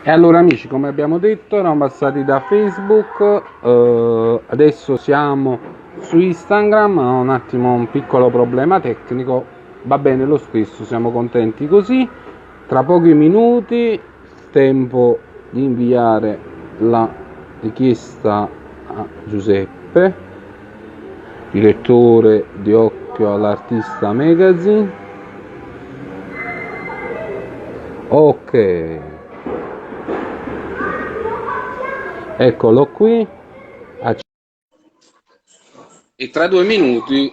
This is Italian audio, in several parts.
E allora amici, come abbiamo detto, eravamo passati da Facebook, adesso siamo su Instagram, ho un attimo un piccolo problema tecnico, va bene lo stesso, siamo contenti così. Tra pochi minuti, tempo di inviare la richiesta a Giuseppe, direttore di Occhio all'Artista Magazine. Ok. Eccolo qui. E tra 2 minuti.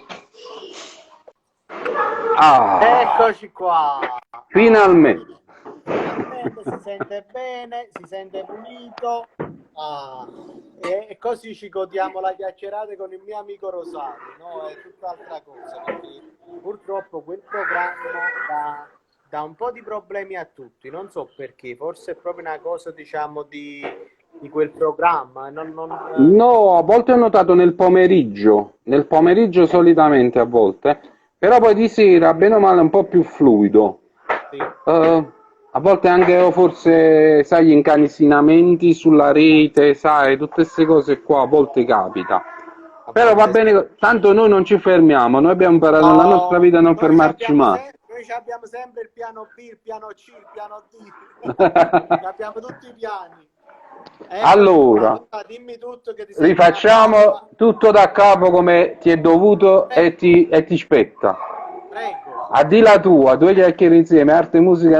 Ah, Eccoci qua. finalmente. Finalmente si sente bene, si sente pulito. Ah, e così ci godiamo la chiacchierata con il mio amico Rosario, no? È tutt'altra cosa, perché purtroppo quel programma dà un po' di problemi a tutti, non so perché, forse è proprio una cosa, diciamo, di quel programma. No, a volte ho notato nel pomeriggio solitamente a volte, però poi di sera, bene o male, è un po' più fluido. Sì. A volte anche forse, sai, gli incanisinamenti sulla rete, sai, tutte queste cose qua a volte capita. A Però va volte sì. bene, tanto noi non ci fermiamo, noi abbiamo imparato nella nostra No, vita a non fermarci mai. noi ci abbiamo sempre il piano B, il piano C, il piano D. Abbiamo tutti i piani. Eccoci qua, Allora, allora dimmi tutto che ti sento una rifacciamo pappa. tutto da capo come ti è dovuto Prego, e ti spetta. prego. A di la tua, due chiacchiere insieme, arte e musica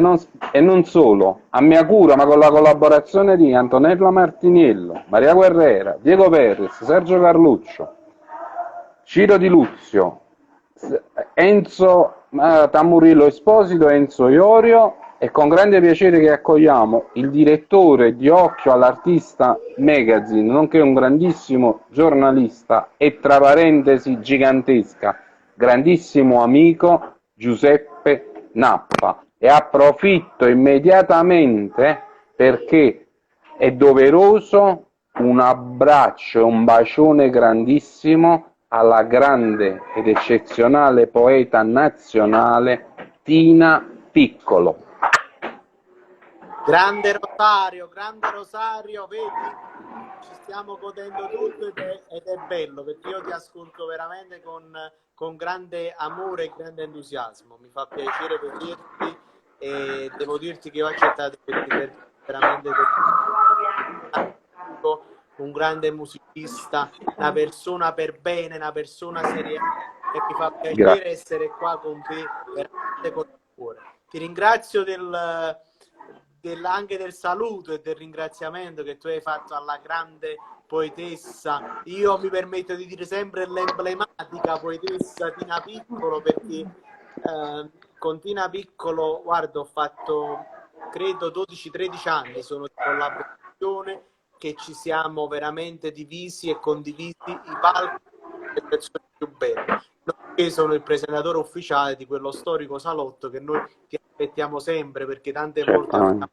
e non solo, a mia cura, ma con la collaborazione di Antonella Martiniello, Maria Guerrera, Diego Perez, Sergio Carluccio, Ciro Di Luzio, Enzo Tammurillo Esposito, Enzo Iorio, è con grande piacere che accogliamo il direttore di Occhio all'Artista Magazine, nonché un grandissimo giornalista e tra parentesi gigantesca, grandissimo amico Giuseppe Nappa. E approfitto immediatamente perché è doveroso un abbraccio e un bacione grandissimo alla grande ed eccezionale poeta nazionale Tina Piccolo. Grande Rosario, vedi? Ci stiamo godendo tutto ed è bello perché io ti ascolto veramente con grande amore e grande entusiasmo. Mi fa piacere vederti e devo dirti che ho accettato perché veramente un grande musicista, una persona per bene, una persona seria e mi fa piacere Grazie. essere qua con te veramente con il cuore. Ti ringrazio anche del saluto e del ringraziamento che tu hai fatto alla grande poetessa. Io mi permetto di dire sempre l'emblematica poetessa Tina Piccolo perché con Tina Piccolo, guarda, ho fatto credo 12-13 anni sono di collaborazione che ci siamo veramente divisi e condivisi i palchi delle persone più belle. Io sono il presentatore ufficiale di quello storico salotto che noi ti aspettiamo sempre perché tante volte Certamente.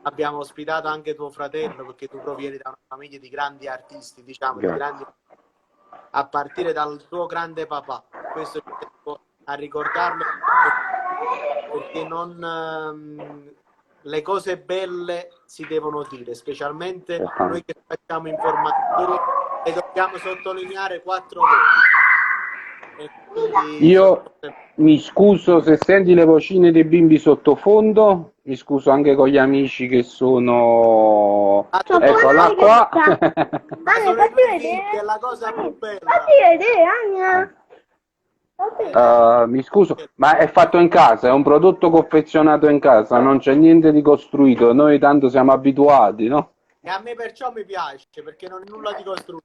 abbiamo ospitato anche tuo fratello perché tu provieni da una famiglia di grandi artisti, diciamo, di Grazie. grandi a partire dal tuo grande papà. Questo ci tengo a ricordarlo perché le cose belle si devono dire, specialmente noi Certamente. che facciamo informazioni e dobbiamo sottolineare 4 volte. E quindi Io mi scuso se senti le vocine dei bimbi sottofondo, mi scuso anche con gli amici che sono... Eccola qua. sono i tuoi figli, è la cosa più bella. Mi scuso, ma è fatto in casa, è un prodotto confezionato in casa, non c'è niente di costruito, noi tanto siamo abituati, no? E a me perciò mi piace, perché non è nulla di costruito.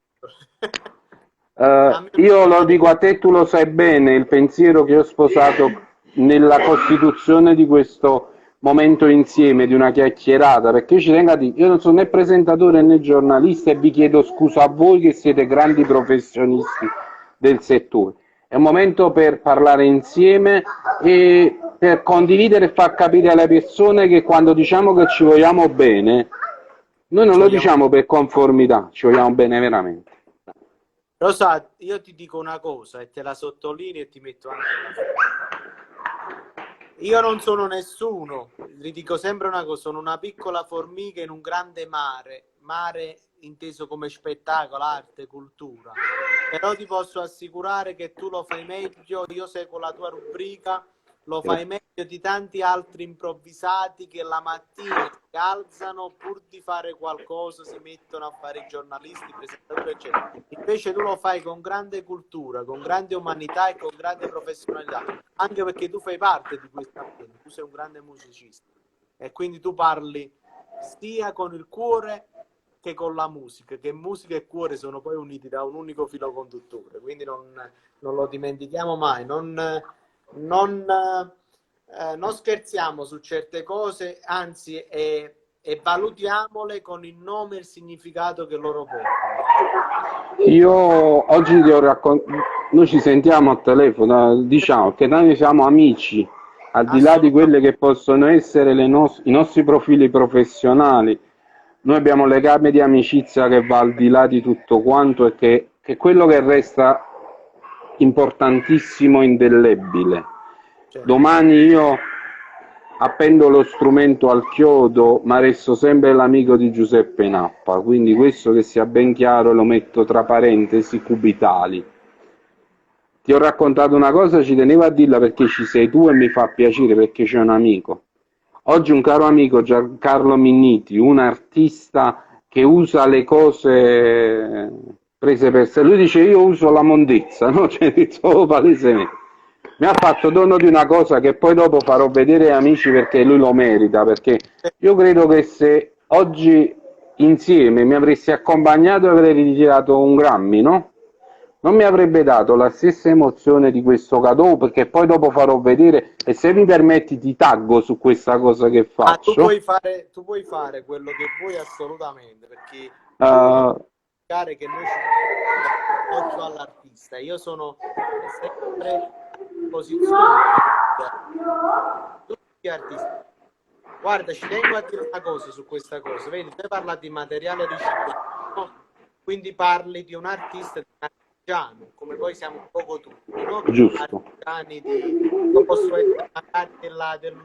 A me Io piace lo vedere. dico a te, tu lo sai bene, il pensiero che ho sposato nella costituzione di questo momento insieme, di una chiacchierata, perché io ci tengo a dire, io non sono né presentatore né giornalista e vi chiedo scusa a voi che siete grandi professionisti del settore. È un momento per parlare insieme e per condividere e far capire alle persone che quando diciamo che ci vogliamo bene, noi non Ci lo vogliamo. diciamo per conformità, ci vogliamo bene veramente. Rosa, io ti dico una cosa e te la sottolineo e ti metto anche la foto. Io non sono nessuno, vi dico sempre una cosa, sono una piccola formica in un grande mare, mare inteso come spettacolo, arte, cultura. Però ti posso assicurare che tu lo fai meglio, io seguo la tua rubrica, lo fai meglio di tanti altri improvvisati che la mattina si alzano pur di fare qualcosa, si mettono a fare i giornalisti, i presentatori, eccetera. Invece tu lo fai con grande cultura, con grande umanità e con grande professionalità, anche perché tu fai parte di questa ambiente, tu sei un grande musicista e quindi tu parli sia con il cuore che con la musica, che musica e cuore sono poi uniti da un unico filo conduttore, quindi non lo dimentichiamo mai, non scherziamo su certe cose, anzi e valutiamole con il nome e il significato che loro portano. Io oggi ti ho raccontato, noi ci sentiamo a telefono, diciamo che noi siamo amici, al di là di quelle che possono essere i nostri profili professionali. Noi abbiamo un legame di amicizia che va al di là di tutto quanto e che è quello che resta importantissimo, indelebile. Certo. Domani io appendo lo strumento al chiodo, ma resto sempre l'amico di Giuseppe Nappa, quindi questo, che sia ben chiaro, lo metto tra parentesi cubitali. Ti ho raccontato una cosa, ci tenevo a dirla perché ci sei tu e mi fa piacere perché c'è un amico. Oggi un caro amico, Giancarlo Minniti, un artista che usa le cose prese per sé, lui dice io uso la mondezza, no? Cioè, detto palesemente. Mi ha fatto dono di una cosa che poi dopo farò vedere ai amici perché lui lo merita, perché io credo che se oggi insieme mi avresti accompagnato e avrei ritirato un Grammy, no? Non mi avrebbe dato la stessa emozione di questo cadeau, perché poi dopo farò vedere, e se mi permetti ti taggo su questa cosa che Tu faccio. puoi fare quello che vuoi assolutamente, perché tu non Uh, puoi che noi ci occhio all'artista. Io sono sempre a disposizione di tutti gli artisti. Guarda, ci tengo a dire una cosa su questa cosa. Vedi, tu hai parlato di materiale riciclato, quindi parli di un artista, di un artigiano, come poi siamo un poco tutti, no? giusto. Artigiani io posso essere magari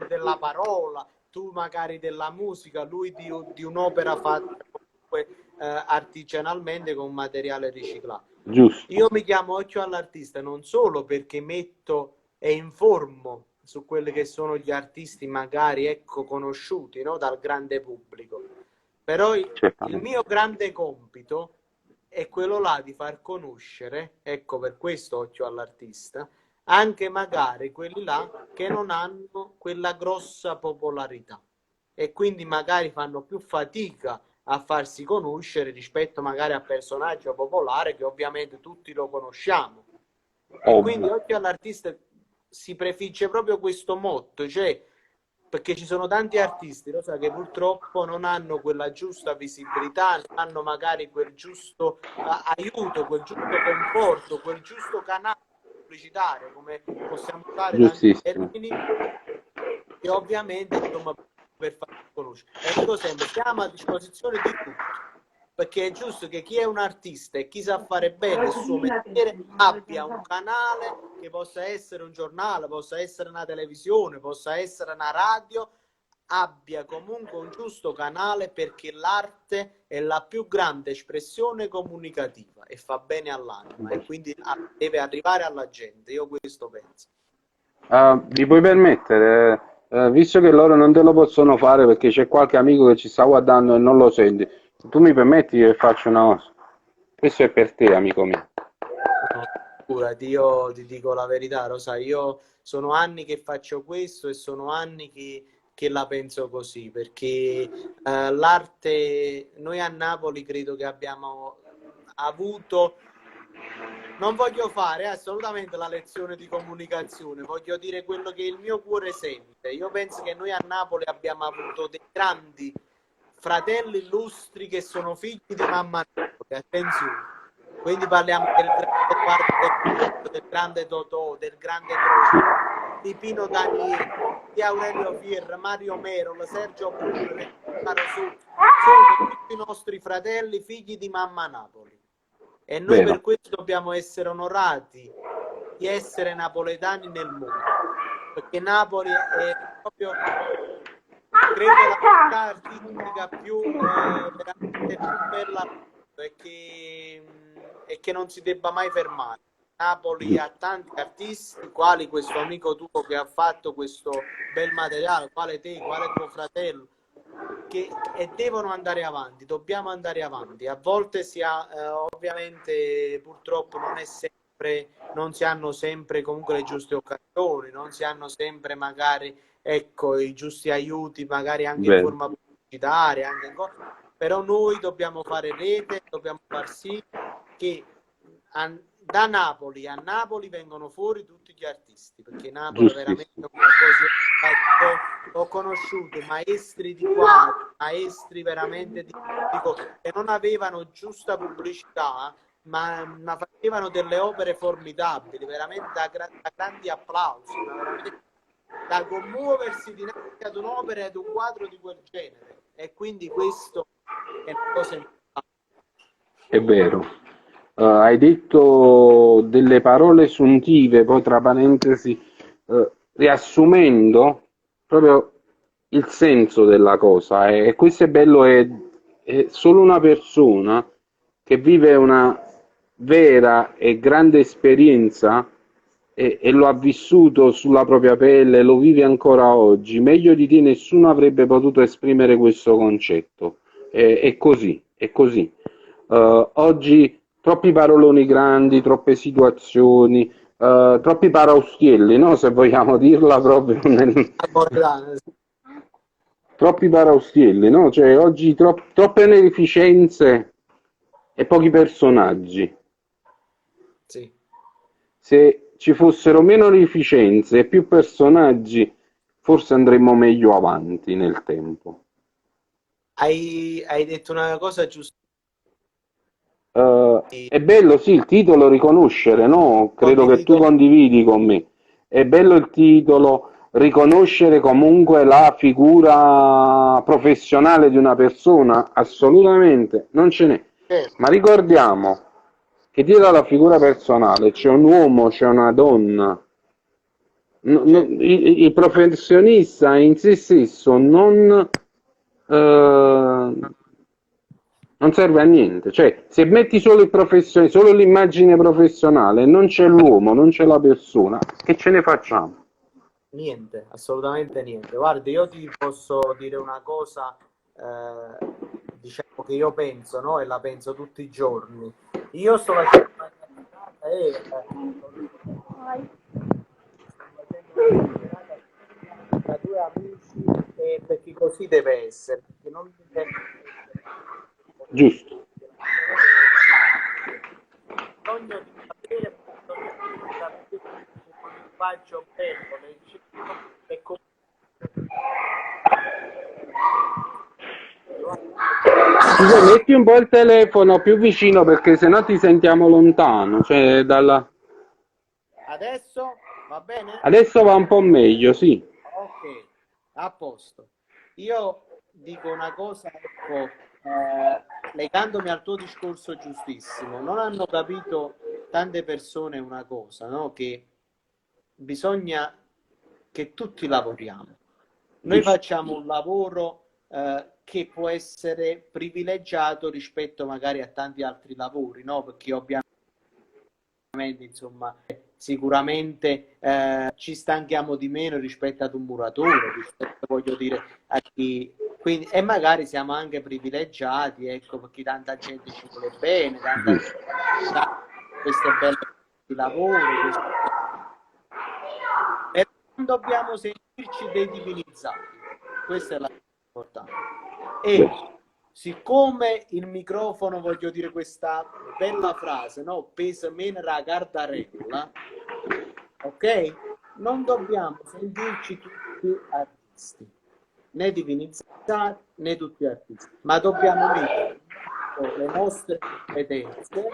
della parola, tu magari della musica, lui di un'opera fatta comunque artigianalmente con materiale riciclato. Giusto. Io mi chiamo Occhio all'artista non solo perché metto e informo su quelli che sono gli artisti magari ecco conosciuti, no? Dal grande pubblico, però il mio grande compito è quello là di far conoscere, ecco per questo Occhio all'artista, anche magari quelli là che non hanno quella grossa popolarità e quindi magari fanno più fatica a farsi conoscere rispetto magari a personaggio popolare che ovviamente tutti lo conosciamo. E quindi Occhio all'artista si prefigge proprio questo motto, cioè perché ci sono tanti artisti, lo sa, che purtroppo non hanno quella giusta visibilità, non hanno magari quel giusto aiuto, quel giusto conforto, quel giusto canale pubblicitario, come possiamo usare tanti termini, e ovviamente insomma per farsi conoscere. E dico sempre, siamo a disposizione di tutti, perché è giusto che chi è un artista e chi sa fare bene il suo mestiere abbia un canale che possa essere un giornale, possa essere una televisione, possa essere una radio, abbia comunque un giusto canale, perché l'arte è la più grande espressione comunicativa e fa bene all'anima e quindi deve arrivare alla gente. Io questo penso. Vi puoi permettere, visto che loro non te lo possono fare perché c'è qualche amico che ci sta guardando e non lo senti, tu mi permetti che faccio una cosa? Questo è per te, amico mio. No, figurati, io ti dico la verità, lo sai, io sono anni che faccio questo e sono anni che la penso così, perché l'arte, noi a Napoli credo che abbiamo avuto, non voglio fare assolutamente la lezione di comunicazione, voglio dire quello che il mio cuore sente. Io penso che noi a Napoli abbiamo avuto dei grandi fratelli illustri che sono figli di mamma Napoli, attenzione. Quindi parliamo del grande Quartetto, del grande Totò, del grande Croce, di Pino Daniele, di Aurelio Fierra, Mario Merol, Sergio Burri, sono tutti i nostri fratelli figli di mamma Napoli. E noi per questo dobbiamo essere onorati di essere napoletani nel mondo. perché Napoli è proprio, credo, la città artistica più veramente più bella e che non si debba mai fermare. Napoli ha tanti artisti, quali questo amico tuo che ha fatto questo bel materiale, quale te, quale tuo fratello, e devono andare avanti, dobbiamo andare avanti. A volte ovviamente purtroppo non si hanno sempre comunque le giuste occasioni, non si hanno sempre magari, ecco, i giusti aiuti, magari anche in forma pubblicitaria, però noi dobbiamo fare rete, dobbiamo far sì che da Napoli a Napoli vengono fuori tutti gli artisti, perché Napoli è veramente un qualcosa. Ho conosciuto maestri di quadro, maestri veramente che non avevano giusta pubblicità, ma facevano delle opere formidabili, veramente da grandi applausi, da commuoversi dinanzi ad un'opera e ad un quadro di quel genere. E quindi questo è una cosa importante. È vero. Hai detto delle parole suntive, poi tra parentesi, riassumendo proprio il senso della cosa. E questo è bello, è solo una persona che vive una vera e grande esperienza e lo ha vissuto sulla propria pelle, lo vive ancora oggi. Meglio di te nessuno avrebbe potuto esprimere questo concetto. È così, è così. Oggi troppi paroloni grandi, troppe situazioni, troppi paraustielli, no? Se vogliamo dirla proprio troppi paraustielli, no? Cioè oggi troppe onorificenze e pochi personaggi. Sì. Se ci fossero meno onorificenze e più personaggi, forse andremmo meglio avanti nel tempo. Hai detto una cosa giusta. È bello, sì, il titolo riconoscere, no? Credo che tu Condivido. condividi con me. È bello il titolo, riconoscere comunque la figura professionale di una persona, assolutamente, non ce n'è. Ma ricordiamo che dietro alla figura personale c'è un uomo, c'è una donna. Il professionista in se stesso non serve a niente, cioè se metti solo il professionista, solo l'immagine professionale, non c'è l'uomo, non c'è la persona, che ce ne facciamo? Niente, assolutamente niente. Guardi, io ti posso dire una cosa, diciamo che io penso, no? E la penso tutti i giorni. Io sto facendo una chiacchierata tra due amici perché così deve essere. Perché non deve Giusto. bisogno di sapere, un linguaggio bello, leggero e Scusa, metti un po' il telefono più vicino perché sennò ti sentiamo lontano, cioè dalla... Adesso va bene? Adesso va un po' meglio, sì. Ok, a posto. Io dico una cosa, ecco, legandomi al tuo discorso giustissimo, non hanno capito tante persone una cosa, no? Che bisogna che tutti lavoriamo. Noi facciamo un lavoro che può essere privilegiato rispetto magari a tanti altri lavori, no? Perché ovviamente, insomma, sicuramente ci stanchiamo di meno rispetto ad un muratore, rispetto, voglio dire, a chi... Quindi, e magari siamo anche privilegiati, ecco, perché tanta gente ci vuole bene, tanta gente queste belle di lavoro, e non dobbiamo sentirci dei divinizzati, questa è la cosa importante. E siccome il microfono, voglio dire questa bella frase, no? Pesa meno la carta-regola, ok? Non dobbiamo sentirci tutti artisti, né divinizzati né tutti artisti, ma dobbiamo mettere le nostre competenze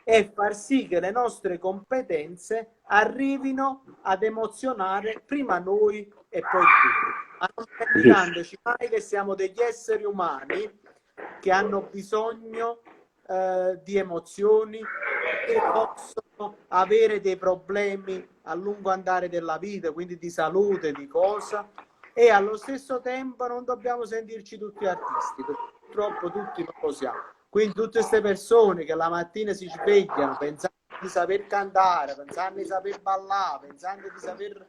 e far sì che le nostre competenze arrivino ad emozionare prima noi e poi tutti, ma non dimenticandoci mai che siamo degli esseri umani che hanno bisogno di emozioni che possono avere dei problemi a lungo andare della vita, quindi di salute, di cosa, e allo stesso tempo non dobbiamo sentirci tutti artisti, perché purtroppo tutti non lo siamo. Quindi tutte queste persone che la mattina si svegliano pensando di saper cantare, pensando di saper ballare, pensando di saper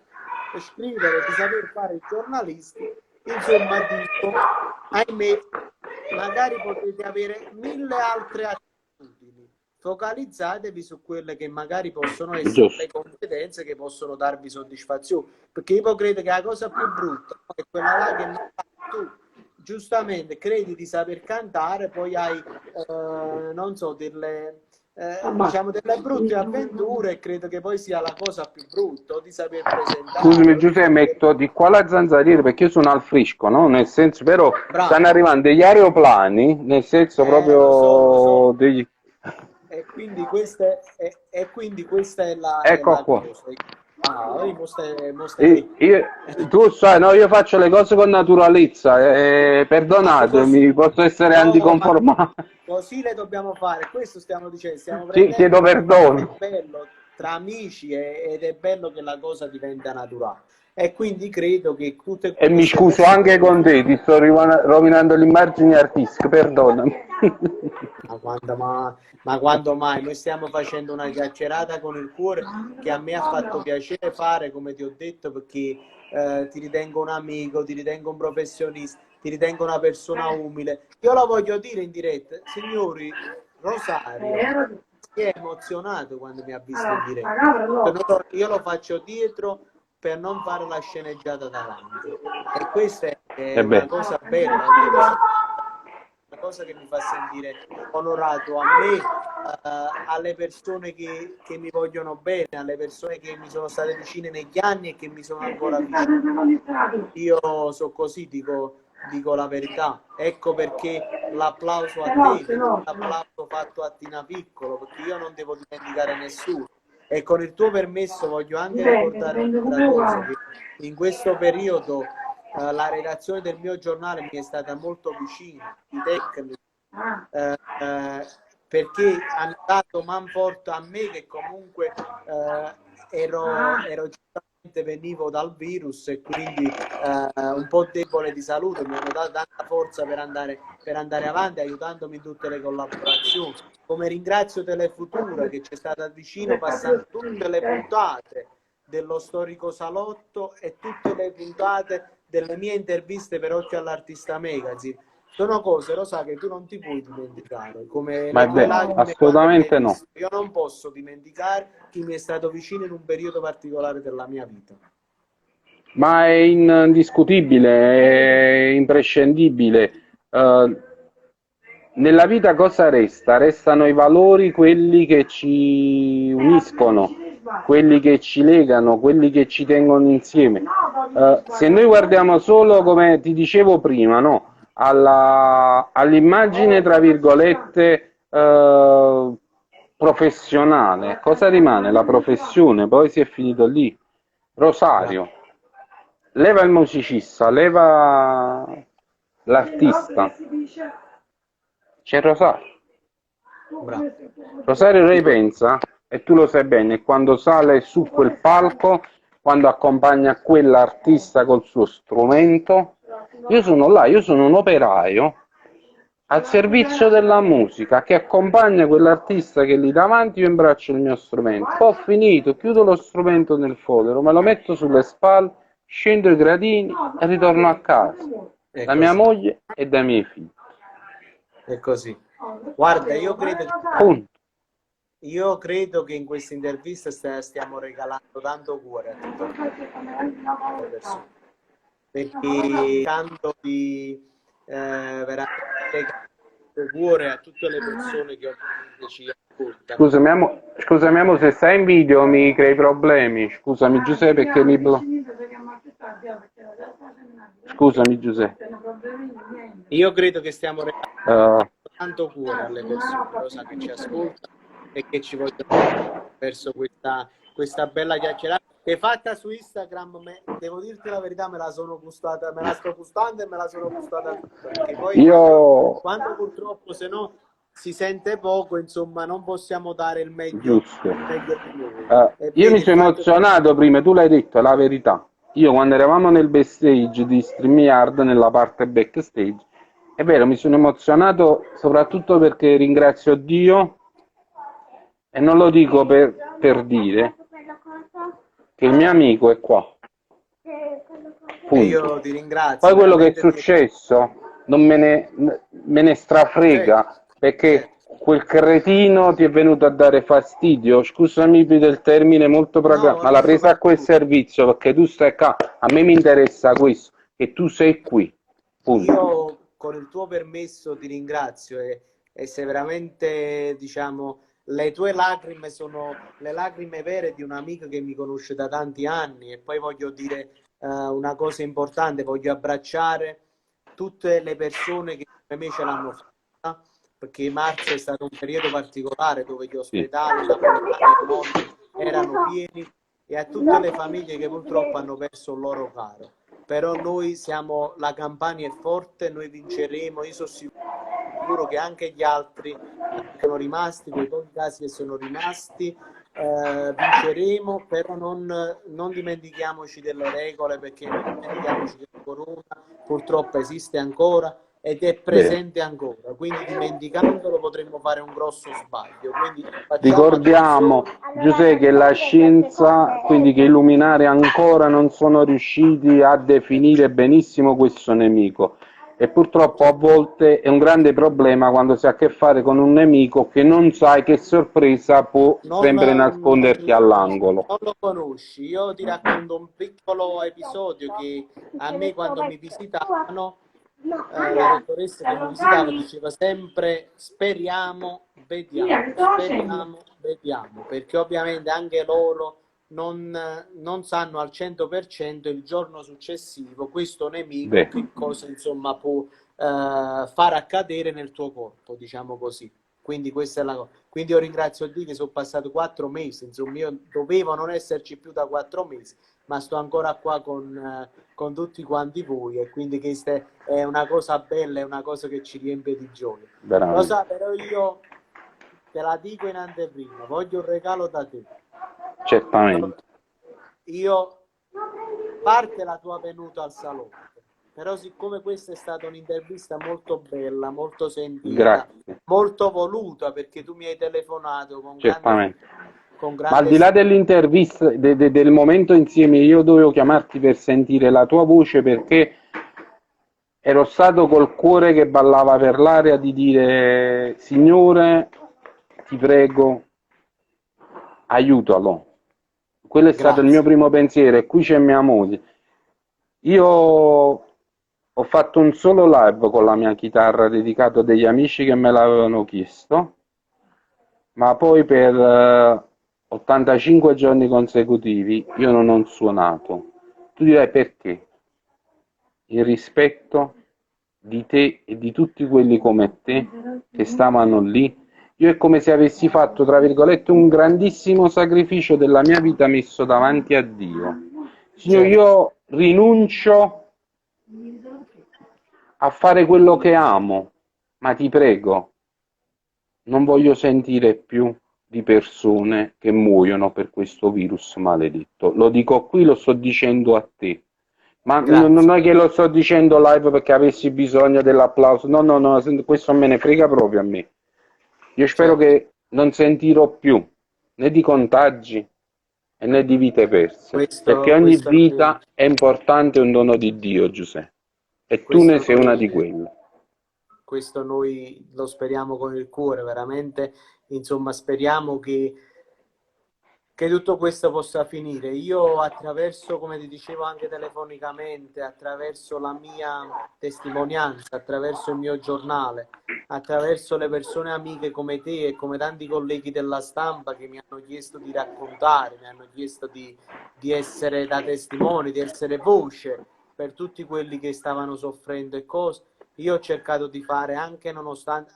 scrivere, di saper fare i giornalisti, insomma dico, ahimè, magari potete avere 1000 altre attitudini, focalizzatevi su quelle che magari possono essere le competenze che possono darvi soddisfazione, perché io credo che la cosa più brutta è quella là che tu giustamente credi di saper cantare, poi hai non so, diciamo delle brutte avventure, e credo che poi sia la cosa più brutta di saper presentare. Scusami Giuseppe, metto di qua la zanzariera perché io sono al frisco, no? Nel senso, però bravo, stanno arrivando degli aeroplani, nel senso proprio lo so. degli... E quindi questa è la Ecco qua. cosa. Ah, stai... Tu sai, no, io faccio le cose con naturalezza, perdonatemi, posso essere anticonformato. Così le dobbiamo fare, questo stiamo dicendo, stiamo Sì, chiedo perdono. è bello tra amici ed è bello che la cosa diventa naturale. E quindi credo che tutte E mi scuso anche con te, ti sto rovinando l'immagine artistica, perdonami. Ma quando mai? Noi stiamo facendo una chiacchierata con il cuore che a me ha fatto piacere fare, come ti ho detto, perché ti ritengo un amico, ti ritengo un professionista, ti ritengo una persona umile. Io lo voglio dire in diretta, signori, Rosario si è emozionato quando mi ha visto in diretta. Io lo faccio dietro per non fare la sceneggiata davanti. E questa è una cosa bella, una cosa che mi fa sentire onorato a me, alle persone che mi vogliono bene, alle persone che mi sono state vicine negli anni e che mi sono ancora vicine. Io so così, dico la verità. Ecco perché l'applauso a te, l'applauso fatto a Tina Piccolo, perché io non devo dimenticare nessuno. E con il tuo permesso voglio anche ricordare un'altra cosa, che in questo periodo la redazione del mio giornale mi è stata molto vicina, i tecnici, perché hanno dato man forte a me, che comunque ero giustamente, venivo dal virus e quindi un po' debole di salute, mi hanno dato tanta forza per andare avanti, aiutandomi in tutte le collaborazioni. Come ringrazio Telefutura che c'è stata vicino passando tutte le puntate dello storico salotto e tutte le puntate delle mie interviste per Occhio all'Artista Magazine. Sono cose, lo sai, che tu non ti puoi dimenticare. Come assolutamente no. Io non posso dimenticare chi mi è stato vicino in un periodo particolare della mia vita. Ma è indiscutibile, è imprescindibile. Nella vita cosa resta? Restano i valori, quelli che ci uniscono, quelli che ci legano, quelli che ci tengono insieme. Se noi guardiamo solo, come ti dicevo prima, no? All'immagine, tra virgolette, professionale, cosa rimane? La professione, poi si è finito lì. Rosario, leva il musicista, leva l'artista. C'è Rosario. Bravo. Rosario ripensa, e tu lo sai bene, quando sale su quel palco, quando accompagna quell'artista col suo strumento, io sono là, io sono un operaio al servizio della musica che accompagna quell'artista che è lì davanti, io imbraccio il mio strumento. Poi ho finito, chiudo lo strumento nel fodero, me lo metto sulle spalle, scendo i gradini e ritorno a casa, da mia moglie e dai miei figli. È così. Guarda, io credo che in questa intervista stiamo regalando tanto cuore a tutte le persone, perché tanto di veramente cuore a tutte le persone che ci ascoltano. Scusami, se stai in video mi crei problemi. Scusami Giuseppe, perché mi Scusami Giuseppe. Io credo che stiamo regalando tanto cuore alle persone, lo sa, che ci ascoltano e che ci vogliono verso questa bella chiacchierata che è fatta su Instagram. Devo dirti la verità, me la sto gustando e me la sono gustata tutta, perché poi quando purtroppo, se no, si sente poco, insomma, non possiamo dare giusto. il meglio di noi. E Io mi vedi il sono fatto che emozionato prima, tu l'hai detto, la verità. Io quando eravamo nel backstage di StreamYard, nella parte backstage, è vero, mi sono emozionato soprattutto perché ringrazio Dio, e non lo dico per dire, che il mio amico è qua. e Punto. io ti ringrazio, Poi quello che è veramente successo non me ne certo, strafrega, perché certo. quel cretino ti è venuto a dare fastidio. Scusami del termine molto No, ma l'ha no, presa a quel figurati. servizio perché tu stai qua. A me mi interessa questo, che tu sei qui. Punto. Io con il tuo permesso ti ringrazio e se veramente, diciamo, le tue lacrime sono le lacrime vere di un amico che mi conosce da tanti anni e poi voglio dire una cosa importante, voglio abbracciare tutte le persone che come me ce l'hanno fatta, perché marzo è stato un periodo particolare dove gli Sì. ospedali, napoletani e non erano pieni e a tutte le famiglie che purtroppo hanno perso un loro caro. Però noi siamo, la Campania è forte, noi vinceremo, io sono sicuro che anche gli altri che sono rimasti, quei pochi casi che sono rimasti, vinceremo, però non dimentichiamoci delle regole perché non dimentichiamoci che il corona purtroppo esiste ancora ed è Vero. presente ancora, quindi dimenticandolo potremmo fare un grosso sbaglio, quindi facciamo Ricordiamo, attenzione. Giuseppe, che la scienza, quindi che i luminari ancora non sono riusciti a definire benissimo questo nemico. E purtroppo a volte è un grande problema quando si ha a che fare con un nemico che non sai che sorpresa può Non, sempre nasconderti all'angolo. non lo conosci. Io ti racconto un piccolo episodio che a me quando mi visitavano, la dottoressa che mi visitava diceva sempre speriamo, vediamo, perché ovviamente anche loro non sanno al 100% il giorno successivo questo nemico Beh, che cosa insomma può far accadere nel tuo corpo, diciamo così. Quindi questa è la cosa. Quindi io ringrazio Dio che sono passati 4 mesi, insomma io dovevo non esserci più da 4 mesi, ma sto ancora qua con tutti quanti voi e quindi questa è una cosa bella, è una cosa che ci riempie di gioia. Lo veramente, sa, però io te la dico in anteprima, voglio un regalo da te. certamente. Io parte la tua venuta al salotto, però siccome questa è stata un'intervista molto bella, molto sentita, Grazie, molto voluta, perché tu mi hai telefonato certamente. con Ma al grande di là dell'intervista, del momento insieme, io dovevo chiamarti per sentire la tua voce perché ero stato col cuore che ballava per l'aria di dire, Signore, ti prego, aiutalo. Quello è stato il mio grazie, primo pensiero e qui c'è mia moglie. Io ho fatto un solo live con la mia chitarra dedicato a degli amici che me l'avevano chiesto, ma poi per 85 giorni consecutivi io non ho suonato. Tu direi perché? Il rispetto di te e di tutti quelli come te che stavano lì. Io è come se avessi fatto, tra virgolette, un grandissimo sacrificio della mia vita messo davanti a Dio. Signore, certo, io rinuncio a fare quello che amo, ma ti prego, non voglio sentire più di persone che muoiono per questo virus maledetto. Lo dico qui, lo sto dicendo a te. Ma non grazie. è che lo sto dicendo live perché avessi bisogno dell'applauso. No, no, no, questo me ne frega proprio a me. Io spero Certo, che non sentirò più né di contagi né di vite perse, perché ogni questo vita è importante, è un dono di Dio, Giuseppe. E tu ne questo sei una di noi quelle. questo noi lo speriamo con il cuore, veramente, insomma, speriamo che tutto questo possa finire. Io attraverso, come ti dicevo anche telefonicamente, attraverso la mia testimonianza, attraverso il mio giornale, attraverso le persone amiche come te e come tanti colleghi della stampa che mi hanno chiesto di raccontare, mi hanno chiesto di essere da testimoni, di essere voce per tutti quelli che stavano soffrendo e cose. Io ho cercato di fare anche nonostante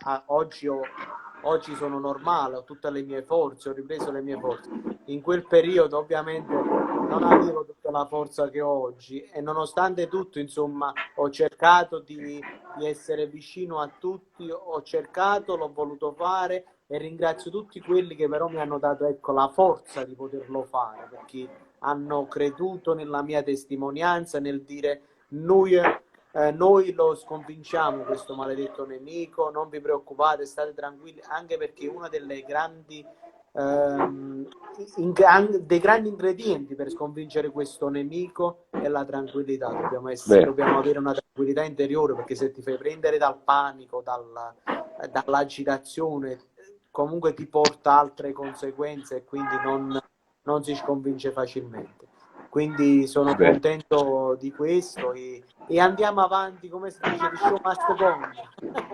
oggi sono normale, ho tutte le mie forze, ho ripreso le mie forze. In quel periodo ovviamente non avevo tutta la forza che ho oggi e nonostante tutto, insomma, ho cercato di di essere vicino a tutti, ho cercato, l'ho voluto fare e ringrazio tutti quelli che però mi hanno dato, ecco, la forza di poterlo fare, perché hanno creduto nella mia testimonianza, nel dire noi lo sconfinciamo questo maledetto nemico, non vi preoccupate, state tranquilli, anche perché una delle grandi dei grandi ingredienti per sconfiggere questo nemico è la tranquillità. Dobbiamo avere una tranquillità interiore, perché se ti fai prendere dal panico, dall'agitazione, comunque ti porta altre conseguenze e quindi non si sconvince facilmente. Quindi sono contento di questo e andiamo avanti, come si dice, the show must go on.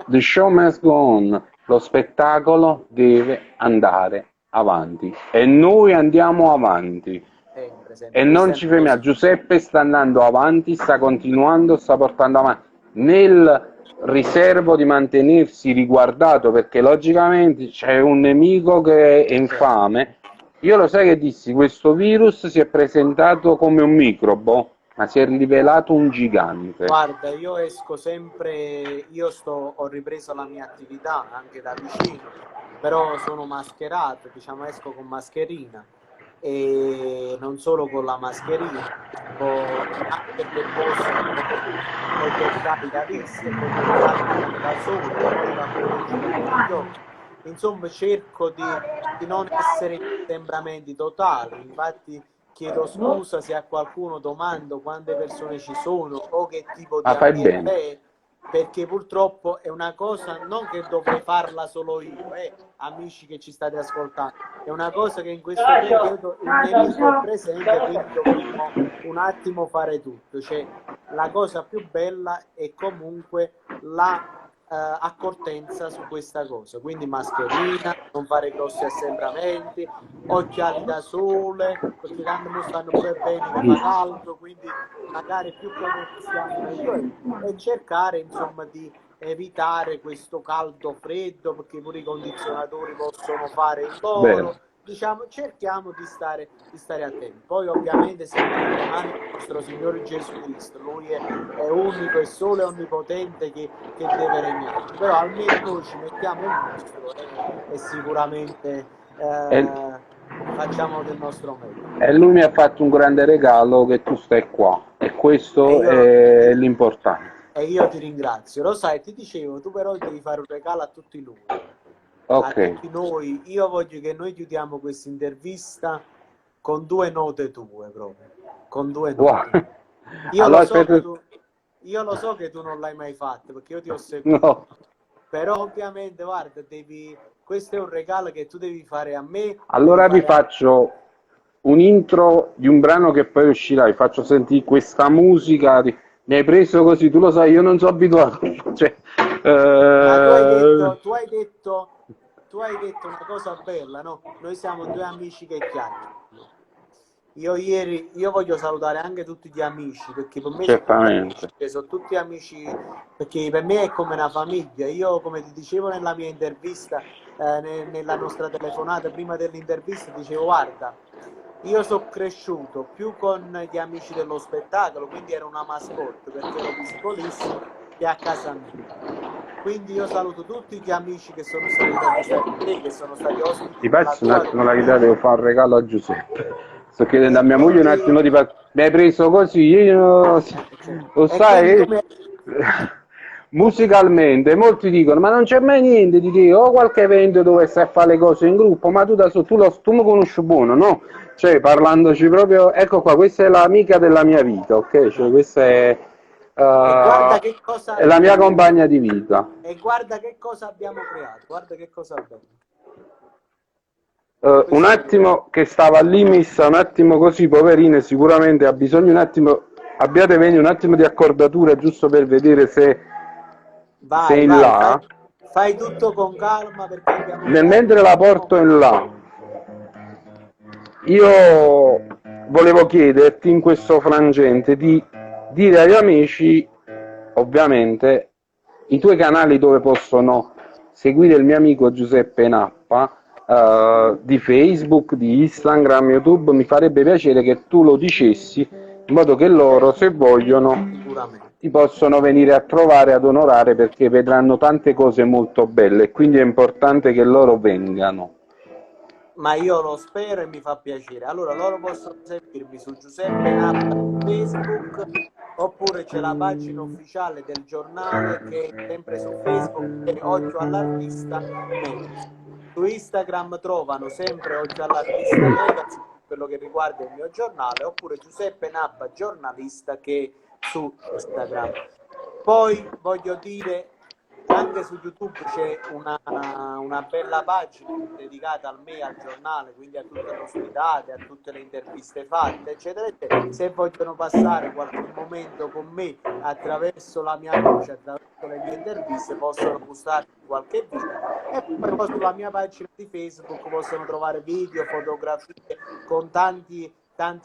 The show must go on. Lo spettacolo deve andare avanti e noi andiamo avanti e non ci fermiamo. Giuseppe sta andando avanti, sta continuando, sta portando avanti nel riservo di mantenersi riguardato, perché logicamente c'è un nemico che è infame. Io lo sai che dissi, questo virus si è presentato come un microbo, ma si è rivelato un gigante. Guarda, io esco sempre, ho ripreso la mia attività anche da vicino, però sono mascherato, diciamo, esco con mascherina e non solo con la mascherina, anche per poi toccare da vista, da solo, insomma cerco di non essere in assembramenti totali, infatti chiedo scusa se a qualcuno domando quante persone ci sono o che tipo di ambiente è, perché purtroppo è una cosa non che dovrei farla solo io, amici che ci state ascoltando, è una cosa che in questo periodo il nemico è presente, quindi dovremmo un attimo fare tutto, cioè la cosa più bella è comunque la accortenza su questa cosa, quindi mascherina, non fare grossi assembramenti, occhiali da sole, perché tanto mi stanno pure bene che fa caldo, quindi magari più protetti stiamo meglio, e cercare insomma di evitare questo caldo freddo, perché pure i condizionatori possono fare il loro. Diciamo, cerchiamo di stare attenti. Poi ovviamente sempre nelle mani del nostro Signore Gesù Cristo, Lui è unico e solo e onnipotente che deve regnare, però almeno noi ci mettiamo il nostro e sicuramente facciamo del nostro meglio. E Lui mi ha fatto un grande regalo, che tu stai qua, e questo è l'importante. E io ti ringrazio, lo sai, ti dicevo, tu però devi fare un regalo a tutti noi. A tutti noi, io voglio che noi chiudiamo questa intervista con 2 note tue, proprio con 2 note. Wow. Io, allora, lo so che tu non l'hai mai fatto, perché io ti ho seguito, no. Però ovviamente guarda, questo è un regalo che tu devi fare a me. Allora vi faccio un intro di un brano che poi uscirà, vi faccio sentire questa musica, mi hai preso così, tu lo sai, io non sono abituato, cioè, ma tu hai detto una cosa bella, no? Noi siamo 2 amici che chiacchierano. Io voglio salutare anche tutti gli amici, perché per me sono tutti amici, perché per me è come una famiglia. Io, come ti dicevo nella mia intervista, nella nostra telefonata prima dell'intervista, dicevo guarda, io sono cresciuto più con gli amici dello spettacolo, quindi ero una mascotte perché ero piccolissimo, che a casa mia. Quindi io saluto tutti gli amici che sono stati intervistati, che sono stati ospiti. Ti faccio un attimo la chitarra, devo fare un regalo a Giuseppe. Sto chiedendo a mia moglie un attimo di mi hai preso così, io lo sai, musicalmente molti dicono ma non c'è mai niente di te, o qualche evento dove stai a fare le cose in gruppo, ma tu da solo, tu mi conosci buono, no? Cioè parlandoci proprio, ecco qua, questa è l'amica della mia vita, ok? Cioè questa è guarda che cosa è la mia compagna di vita. E guarda che cosa abbiamo creato, guarda che cosa abbiamo. Un attimo che stava lì messa un attimo così, poverina, sicuramente ha bisogno un attimo, abbiate bene un attimo di accordatura giusto per vedere se sei in là. Fai tutto con calma, perché mentre la porto in là, io volevo chiederti in questo frangente di dire agli amici, ovviamente, i tuoi canali dove possono seguire il mio amico Giuseppe Nappa, di Facebook, di Instagram, YouTube. Mi farebbe piacere che tu lo dicessi in modo che loro, se vogliono, ti possono venire a trovare ad onorare perché vedranno tante cose molto belle e quindi è importante che loro vengano. Ma io lo spero e mi fa piacere. Allora, loro possono seguirmi su Giuseppe Nappa su Facebook, oppure c'è la pagina ufficiale del giornale che è sempre su Facebook, che è Occhio all'Artista Magazine. Su Instagram trovano sempre Occhio all'Artista Magazine, quello che riguarda il mio giornale, oppure Giuseppe Nappa giornalista, che è su Instagram. Poi voglio dire, anche su YouTube c'è una bella pagina dedicata al me, al giornale, quindi a tutte le ospitate, a tutte le interviste fatte, eccetera, eccetera. Se vogliono passare qualche momento con me attraverso la mia voce, attraverso le mie interviste, possono gustarsi qualche video. E poi sulla mia pagina di Facebook possono trovare video, fotografie con tanti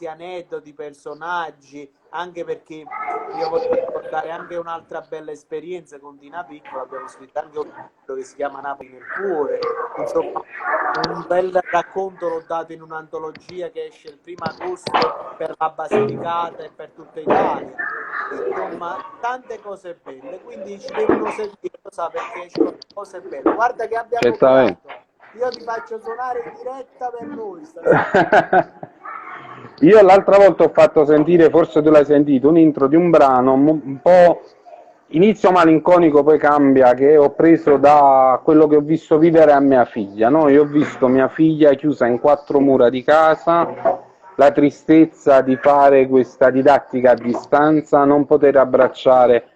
aneddoti, personaggi, anche perché io voglio ricordare anche un'altra bella esperienza con Tina Piccola. Abbiamo scritto anche un libro che si chiama Napoli nel cuore, insomma un bel racconto l'ho dato in un'antologia che esce il 1° agosto per la Basilicata e per tutta Italia, insomma tante cose belle, quindi ci devono seguire, lo sa, perché ci sono cose belle. Guarda che abbiamo Certamente. creato, io ti faccio suonare in diretta per noi stasera. Io l'altra volta ho fatto sentire, forse tu l'hai sentito, un intro di un brano un po' inizio malinconico, poi cambia, che ho preso da quello che ho visto vivere a mia figlia, no? Io ho visto mia figlia chiusa in 4 mura di casa, la tristezza di fare questa didattica a distanza, non poter abbracciare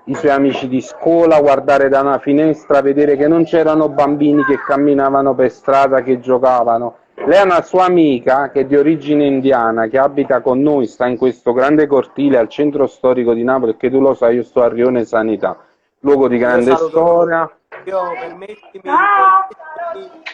i suoi amici di scuola, guardare da una finestra, vedere che non c'erano bambini che camminavano per strada, che giocavano. Lei ha una sua amica che è di origine indiana, che abita con noi, sta in questo grande cortile al centro storico di Napoli, che tu lo sai, io sto a Rione Sanità, luogo di grande storia. Io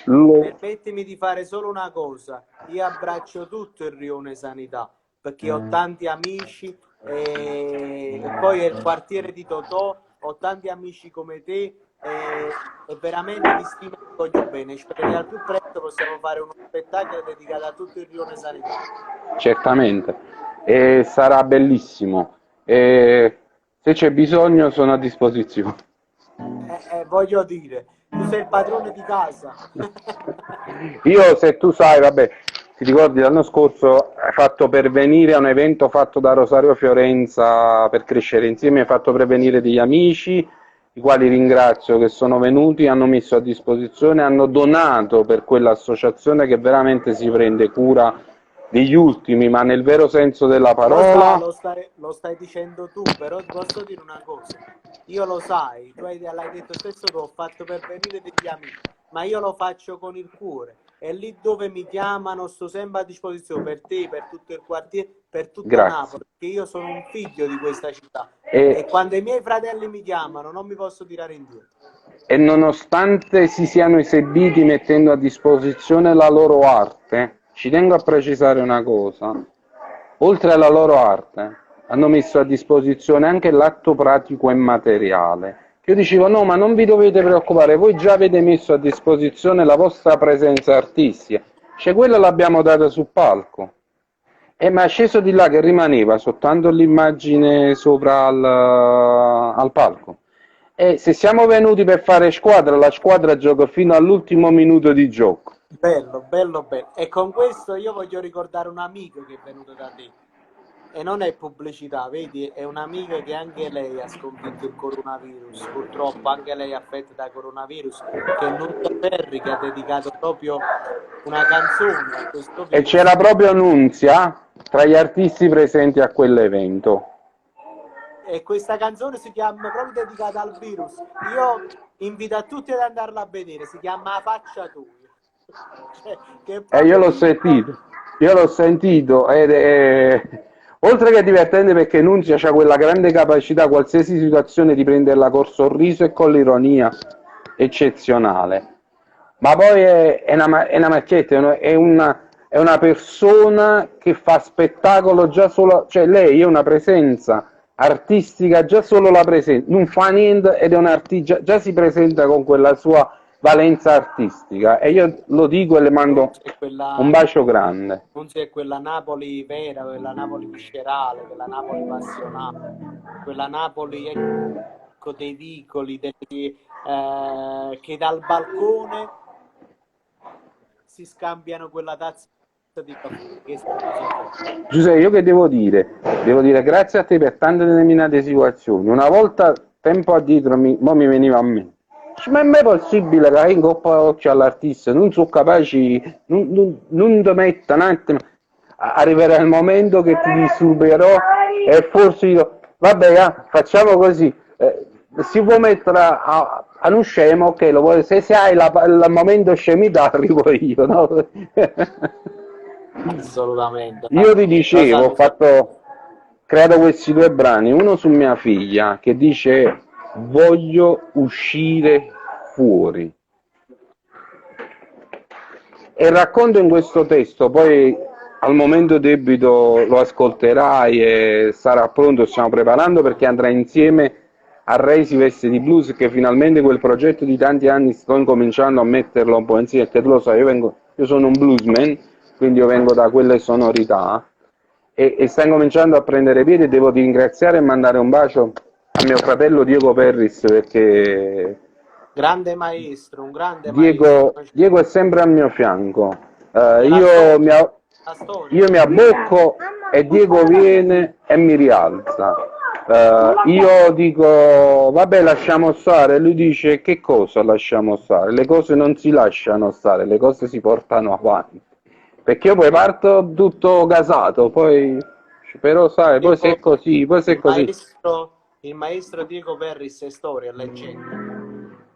permettimi di fare solo una cosa, io abbraccio tutto il Rione Sanità, perché ho tanti amici, e poi è il quartiere di Totò, ho tanti amici come te, e veramente vi stimo e vi voglio bene. Spero che al più presto possiamo fare uno spettacolo dedicato a tutto il Rione Sanità. Certamente, e sarà bellissimo, e se c'è bisogno sono a disposizione. Voglio dire, tu sei il padrone di casa. Io, se tu sai, vabbè, ti ricordi l'anno scorso hai fatto pervenire a un evento fatto da Rosario Fiorenza per crescere insieme, hai fatto pervenire degli amici, i quali ringrazio, che sono venuti, hanno messo a disposizione, hanno donato per quell'associazione che veramente si prende cura degli ultimi, ma nel vero senso della parola. Lo stai dicendo tu, però ti posso dire una cosa, io lo sai, tu l'hai detto stesso, tu ho fatto pervenire degli amici, ma io lo faccio con il cuore, e lì dove mi chiamano sto sempre a disposizione per te, per tutto il quartiere, per tutta Napoli, perché io sono un figlio di questa città, e quando i miei fratelli mi chiamano non mi posso tirare indietro. E nonostante si siano esibiti mettendo a disposizione la loro arte, ci tengo a precisare una cosa, oltre alla loro arte hanno messo a disposizione anche l'atto pratico e materiale. Io dicevo no, ma non vi dovete preoccupare, voi già avete messo a disposizione la vostra presenza artistica, cioè quella l'abbiamo data sul palco, ma è sceso di là che rimaneva soltanto l'immagine sopra al palco. E se siamo venuti per fare squadra, la squadra gioca fino all'ultimo minuto di gioco. Bello, bello, bello. E con questo io voglio ricordare un amico che è venuto da te. E non è pubblicità, vedi? È un'amica che anche lei ha sconfitto il coronavirus. Purtroppo anche lei è affetta da coronavirus, che è Nunzia Ferri, che ha dedicato proprio una canzone a questo video. E c'era proprio Nunzia tra gli artisti presenti a quell'evento. E questa canzone si chiama proprio dedicata al virus. Io invito a tutti ad andarla a vedere, si chiama La faccia tua. Io l'ho sentito ed è oltre che divertente perché Nunzia ha quella grande capacità, qualsiasi situazione, di prenderla col sorriso e con l'ironia eccezionale. Ma poi è una macchietta, è una persona che fa spettacolo già solo, cioè lei è una presenza artistica, già solo la presenza, non fa niente ed è un artista, già si presenta con quella sua valenza artistica, e io lo dico e le mando un bacio grande. non c'è quella Napoli vera, quella Napoli viscerale, quella Napoli passionale, quella Napoli, ecco, dei vicoli, che dal balcone si scambiano quella tazza di caffè. Giuseppe, io che devo dire? Devo dire grazie a te per tante determinate situazioni. Una volta, tempo addietro, mo mi veniva a me. Ma è mai possibile che in coppa occhio all'artista non sono capaci, non ti metta un attimo, arriverà il momento che ti disturberò e forse io, vabbè, facciamo così, si può mettere a uno scemo, ok, lo vuoi, se hai il momento scemità arrivo io, no? Assolutamente. Io ti dicevo, ho creato questi due brani, uno su mia figlia che dice voglio uscire fuori, e racconto in questo testo, poi al momento debito lo ascolterai e sarà pronto, stiamo preparando perché andrà insieme a Ray si veste di blues, che finalmente quel progetto di tanti anni sto incominciando a metterlo un po' insieme, perché tu lo sai, io sono un bluesman, quindi io vengo da quelle sonorità e sta incominciando a prendere piede, e devo ringraziare e mandare un bacio a mio fratello Diego Perris, perché grande maestro, un grande maestro. Diego è sempre al mio fianco. Io mi abbocco e Diego viene e mi rialza. Io dico vabbè, lasciamo stare, lui dice che cosa lasciamo stare? Le cose non si lasciano stare, le cose si portano avanti, perché io poi parto tutto gasato, poi però sai, poi se è così, poi se è così. Il maestro Diego Perris è storia, leggenda.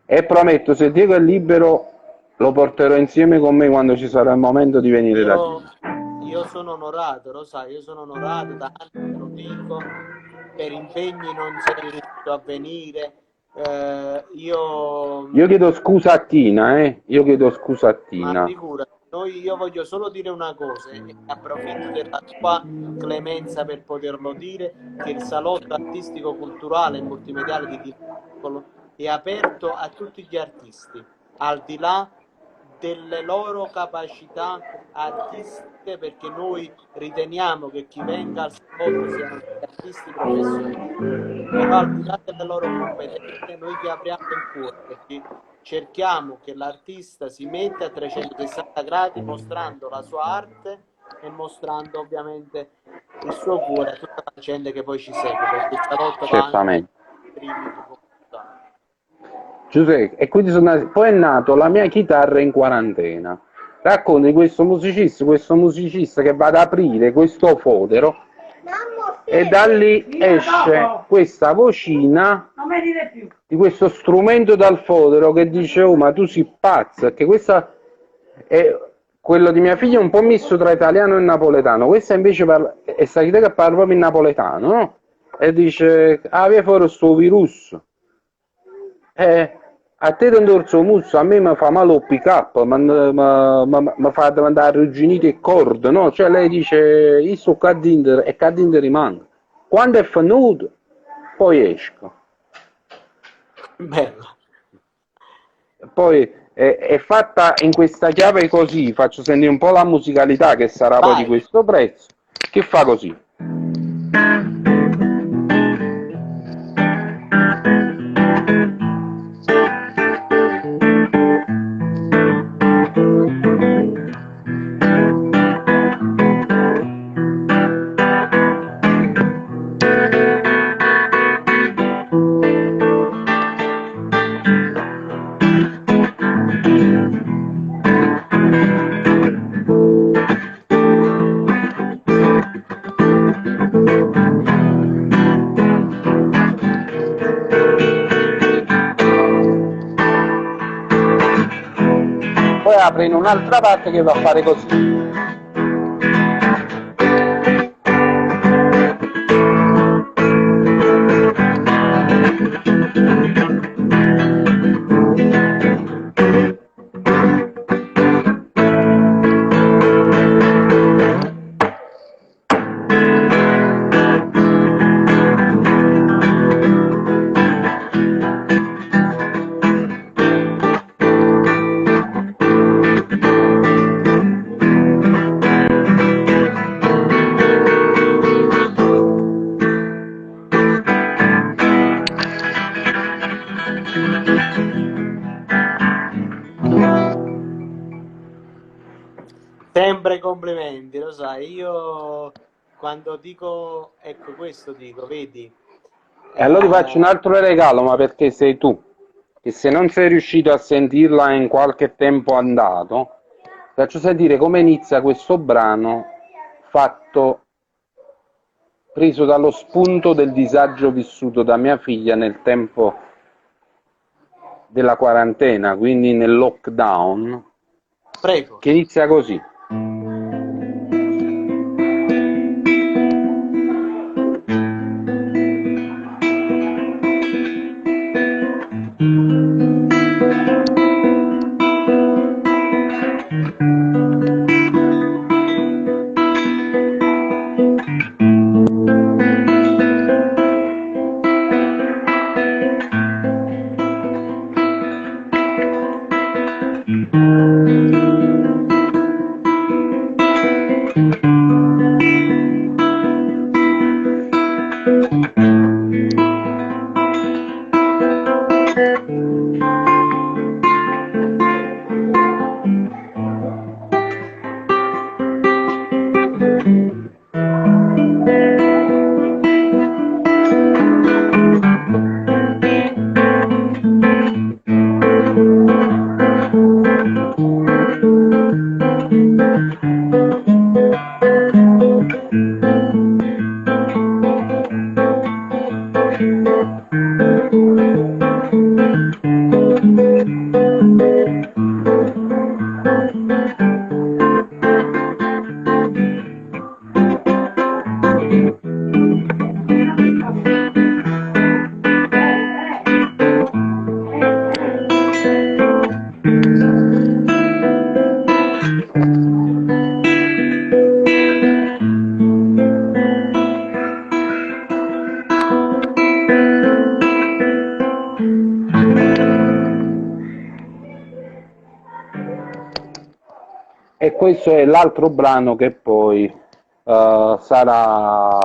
E prometto, se Diego è libero lo porterò insieme con me quando ci sarà il momento di venire da te. Io sono onorato, lo sai, io sono onorato, da anni te lo dico, per impegni non sei riuscito a venire. Io chiedo scusa a Tina, io chiedo scusa a Tina. Ma figura, io voglio solo dire una cosa, e approfitto della tua clemenza per poterlo dire, che il salotto artistico, culturale e multimediale di Tirolo è aperto a tutti gli artisti, al di là delle loro capacità artistiche, perché noi riteniamo che chi venga al salotto siano artisti professionisti, però al di là delle loro competenze noi vi apriamo il cuore, perché cerchiamo che l'artista si metta a 360 gradi mostrando la sua arte e mostrando ovviamente il suo cuore a tutta la gente che poi ci segue, perché il salotto certamente. va Giuseppe, e quindi poi è nato La mia chitarra in quarantena. Racconta di questo musicista che va ad aprire questo fodero e da lì esce questa vocina di questo strumento dal fodero che dice oh, ma tu sei pazzo, che questa è quello di mia figlia un po' misto tra italiano e napoletano, questa invece è sta chitarra che parla proprio in napoletano, no? E dice aveva fuori sto virus, a te non dorso musso, a me mi fa male il pick up, mi fa diventare arrugginito il cordo, no? Cioè lei dice io sto qua dentro e qua dentro rimango, quando è finito poi esco. Bella. Poi è fatta in questa chiave così, faccio sentire un po' la musicalità che sarà poi di questo prezzo, che fa così. Apre in un'altra parte che va a fare così. sempre complimenti, lo sai, io quando dico, ecco questo dico, vedi, E allora ti faccio un altro regalo, ma perché sei tu, che se non sei riuscito a sentirla in qualche tempo andato, faccio sentire come inizia questo brano fatto, preso dallo spunto del disagio vissuto da mia figlia nel tempo della quarantena, quindi nel lockdown, prego. che inizia così. E questo è l'altro brano che poi sarà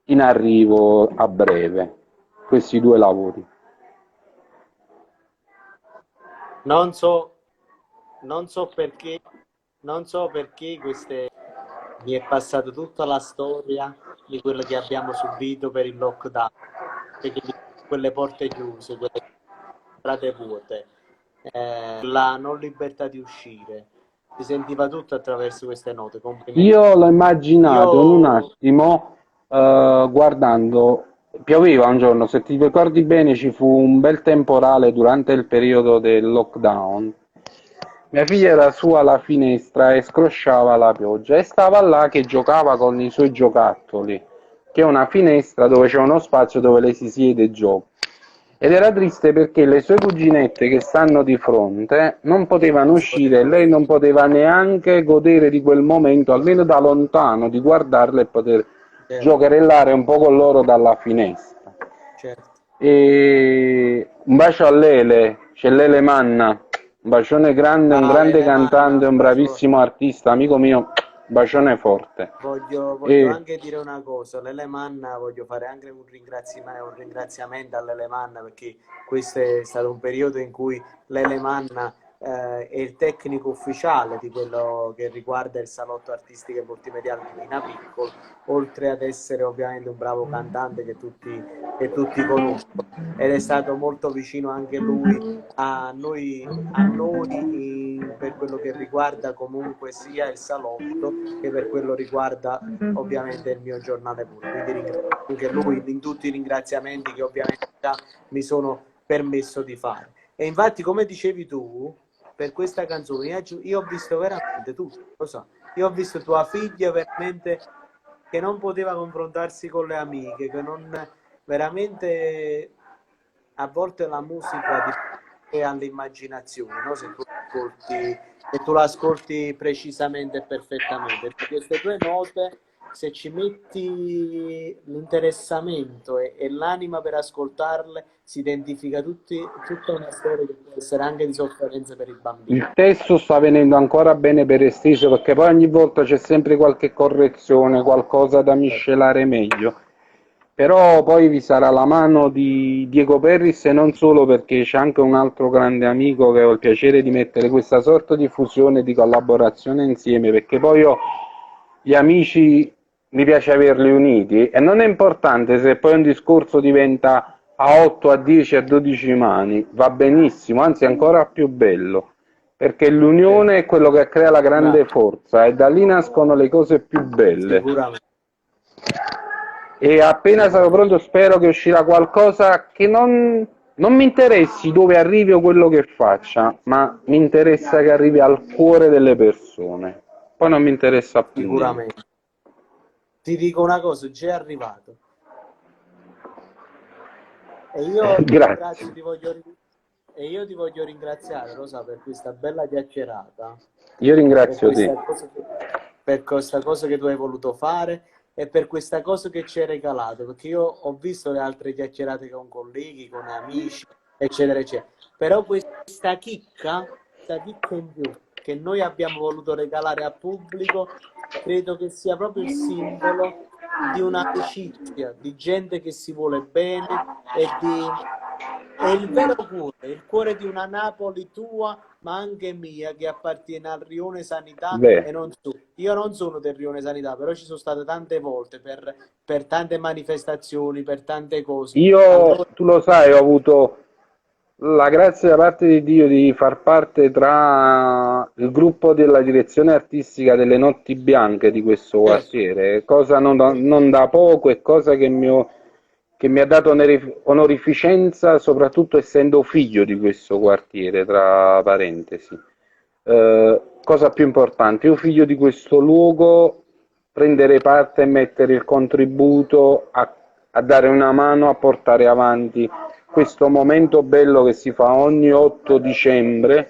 in arrivo a breve, questi due lavori. Non so, non so perché, non so perché mi è passata tutta la storia di quello che abbiamo subito per il lockdown, perché quelle porte chiuse, quelle strade vuote, la non libertà di uscire, si sentiva tutto attraverso queste note. Complimenti. Io l'ho immaginato in un attimo guardando, pioveva un giorno, se ti ricordi bene ci fu un bel temporale durante il periodo del lockdown. Mia figlia era su alla finestra e scrosciava la pioggia e stava là che giocava con i suoi giocattoli, che è una finestra dove c'è uno spazio dove lei si siede e gioca. Ed era triste perché le sue cuginette che stanno di fronte non potevano uscire e lei non poteva neanche godere di quel momento, almeno da lontano, di guardarle e poter giocherellare un po' con loro dalla finestra. Certo. E un bacio a Lele, c'è Lele Manna, un bacione grande, un grande Lele Manna, cantante, un un bravissimo artista, amico mio, un bacione forte. Voglio E anche dire una cosa, Lele Manna, voglio fare anche un ringraziamento a Lele Manna, perché questo è stato un periodo in cui Lele Manna è il tecnico ufficiale di quello che riguarda il salotto artistico e multimediale di Nina Piccol, oltre ad essere ovviamente un bravo cantante che tutti conoscono, ed è stato molto vicino anche lui a noi per quello che riguarda comunque sia il salotto che per quello riguarda ovviamente il mio giornale pure. Quindi ringrazio anche lui in tutti i ringraziamenti che ovviamente già mi sono permesso di fare. E infatti, come dicevi tu, per questa canzone io ho visto veramente tutto, lo so. Io ho visto tua figlia veramente che non poteva confrontarsi con le amiche, che non veramente, a volte la musica ti all'immaginazione, no? Se tu l'ascolti precisamente e perfettamente, perché queste due note, se ci metti l'interessamento e l'anima per ascoltarle, si identifica tutta una storia che può essere anche di sofferenza per i bambini. il testo sta venendo ancora bene per esteso perché poi ogni volta c'è sempre qualche correzione, qualcosa da miscelare meglio. Però poi vi sarà la mano di Diego Perris, e non solo, perché c'è anche un altro grande amico che ho il piacere di mettere questa sorta di fusione, di collaborazione insieme, perché poi io gli amici mi piace averli uniti, e non è importante se poi un discorso diventa a 8, a 10, a 12 mani, va benissimo, anzi è ancora più bello, perché l'unione è quello che crea la grande Bravo, forza, e da lì nascono le cose più belle. sicuramente, E appena sarò pronto sicuramente. spero che uscirà qualcosa che non mi interessi dove arrivi o quello che faccia, ma mi interessa che arrivi al cuore delle persone. Poi non mi interessa più niente. Sicuramente. Ti dico una cosa, già è arrivato. E io ti Grazie. ringrazio, e io ti voglio ringraziare, Rosa, per questa bella chiacchierata, Io per ringrazio te. questa cosa per questa cosa che tu hai voluto fare e per questa cosa che ci hai regalato, perché io ho visto le altre chiacchierate con colleghi, con amici, eccetera, eccetera. Però questa chicca in più che noi abbiamo voluto regalare al pubblico, credo che sia proprio il simbolo di un'amicizia, di gente che si vuole bene è il vero cuore, il cuore di una Napoli tua, ma anche mia, che appartiene al Rione Sanità Beh, e non tu. Io non sono del Rione Sanità, però ci sono state tante volte per tante manifestazioni, per tante cose. io, Allora, tu lo sai, ho avuto la grazia da parte di Dio di far parte tra il gruppo della direzione artistica delle Notti Bianche di questo certo, quartiere, cosa certo, non da poco, e cosa che mi ha dato onorificenza, soprattutto essendo figlio di questo quartiere, tra parentesi. Cosa più importante, io figlio di questo luogo, prendere parte e mettere il contributo a dare una mano a portare avanti questo momento bello che si fa ogni 8 dicembre.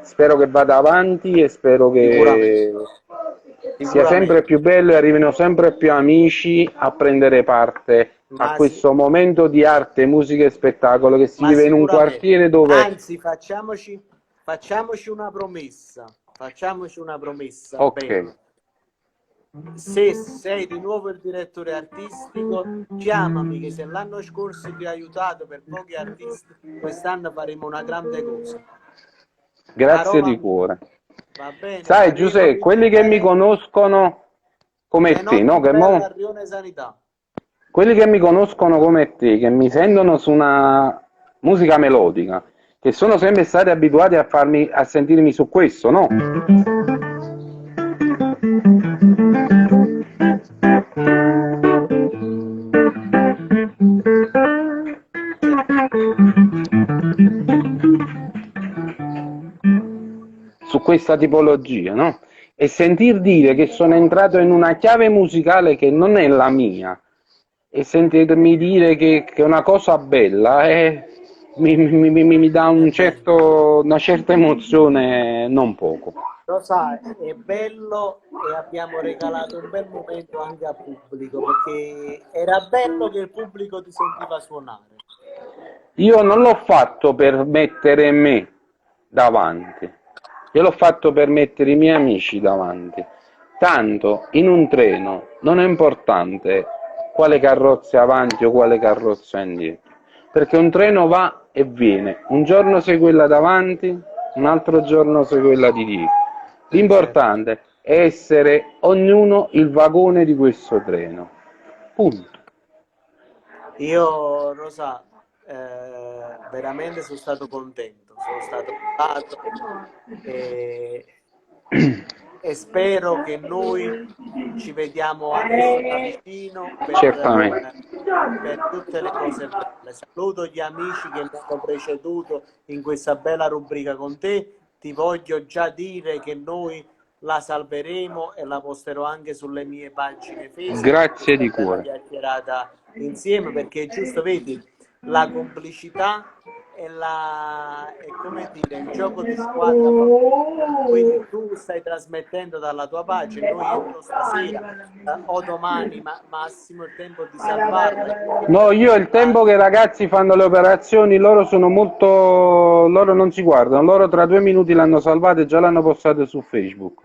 Spero che vada avanti, e spero sicuramente, che sia sempre sicuramente. più bello e arrivino sempre più amici a prendere parte a Ma, si- questo momento di arte, musica e spettacolo che si ma vive in un sicuramente. quartiere dove... Anzi, facciamoci una promessa. Facciamoci una promessa Ok, bella. Se sei di nuovo il direttore artistico, chiamami che se l'anno scorso ti ho aiutato per pochi artisti, quest'anno faremo una grande cosa. A grazie Roma di cuore. va bene, Sai faremo Giuseppe, quelli che mi ritornare conoscono le come te, notti no? belle a Rione Sanità. Quelli che mi conoscono come te, che mi sentono su una musica melodica, che sono sempre stati abituati a sentirmi su questo, no? Certo. Su questa tipologia, no? E sentir dire che sono entrato in una chiave musicale che non è la mia, e sentirmi dire che è una cosa bella, mi dà È bello. una certa emozione, non poco. Lo sai, è bello e abbiamo regalato un bel momento anche al pubblico perché era bello che il pubblico ti sentiva suonare. Io non l'ho fatto per mettere me davanti, io l'ho fatto per mettere i miei amici davanti. Tanto in un treno non è importante quale carrozza è avanti o quale carrozza è indietro, perché un treno va e viene, un giorno sei quella davanti, un altro giorno sei quella di dietro. Certo. L'importante è essere ognuno il vagone di questo treno. Punto. Io, Rosa, veramente sono stato contento, sono stato onorato e, e spero che noi ci vediamo adesso da vicino Certamente. per tutte le cose belle. Saluto gli amici che mi hanno preceduto in questa bella rubrica con te. Ti voglio già dire che noi la salveremo e la posterò anche sulle mie pagine Facebook, Grazie questa di bella cuore. chiacchierata insieme, perché è giusto, vedi, la complicità è come dire, il gioco di squadra fa bene. Quindi tu stai trasmettendo dalla tua pagina, noi entro stasera o domani massimo il tempo di salvarla e No, io il tempo che i pubblicarla. ragazzi fanno le operazioni, loro sono molto... loro non si guardano, loro tra 2 minuti l'hanno salvato e già l'hanno postato su Facebook.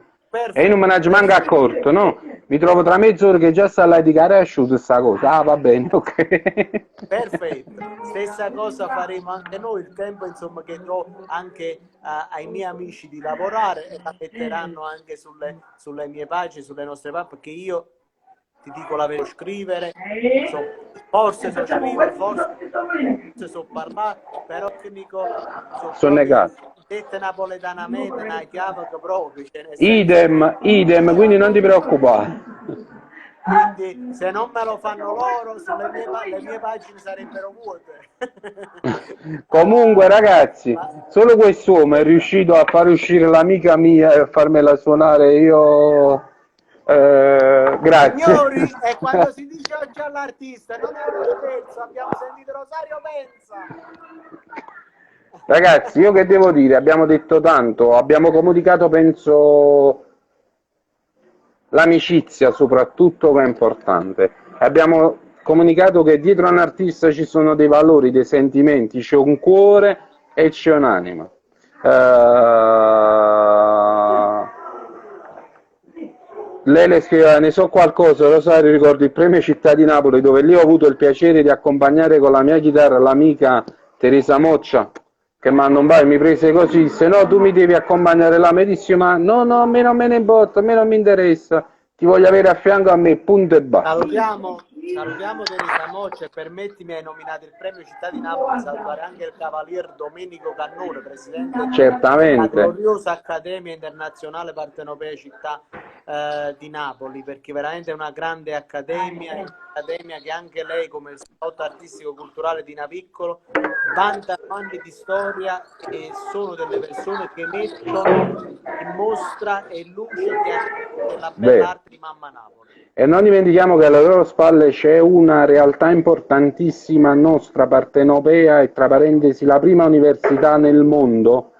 E io non me ne Perfetto, ci manco perfetto. accorto, no? Mi trovo tra mezz'ora che già sta là di care asciutto sta cosa. Ah, va bene, ok. Perfetto, stessa cosa faremo anche noi, il tempo insomma che do anche ai miei amici di lavorare e la metteranno anche sulle mie pagine, sulle nostre pagine, perché io ti dico la verità, scrivere, forse so scrivere, forse so parlare, però che dico, so Sono proprio negato. dette napoletanamente, una chiave che proprio, cioè nel senso, Idem, quindi non ti preoccupare. quindi se non me lo fanno loro, le mie pagine sarebbero vuote. Comunque ragazzi, solo quest'uomo è riuscito a far uscire l'amica mia e a farmela suonare io. Grazie. Signori, e quando si dice oggi all'artista non è uno scherzo, abbiamo sentito Rosario Penza. Ragazzi, io che devo dire? Abbiamo detto tanto, abbiamo comunicato, penso, l'amicizia soprattutto, che è importante. Abbiamo comunicato che dietro a un artista ci sono dei valori, dei sentimenti, c'è un cuore e c'è un'anima. Lei le scriveva, ne so qualcosa, Rosario, ricordo il premio Città di Napoli, dove lì ho avuto il piacere di accompagnare con la mia chitarra l'amica Teresa Moccia, che mi prese così, se no tu mi devi accompagnare là, mi disse, ma no, a me non me ne importa, a me non mi interessa, ti voglio avere a fianco a me, punto e basta. Salutiamo Teresa Moccia e permettimi, hai nominato il premio Città di Napoli, salutare anche il cavalier Domenico Cannone, presidente della gloriosa Accademia Internazionale Partenopea Città di Napoli, perché veramente è una grande accademia, che anche lei come il salotto artistico culturale di Naviccolo vanta anni di storia e sono delle persone che mettono in mostra e luce la bella arte di Mamma Napoli. E non dimentichiamo che alle loro spalle c'è una realtà importantissima nostra partenopea e tra parentesi la prima università nel mondo,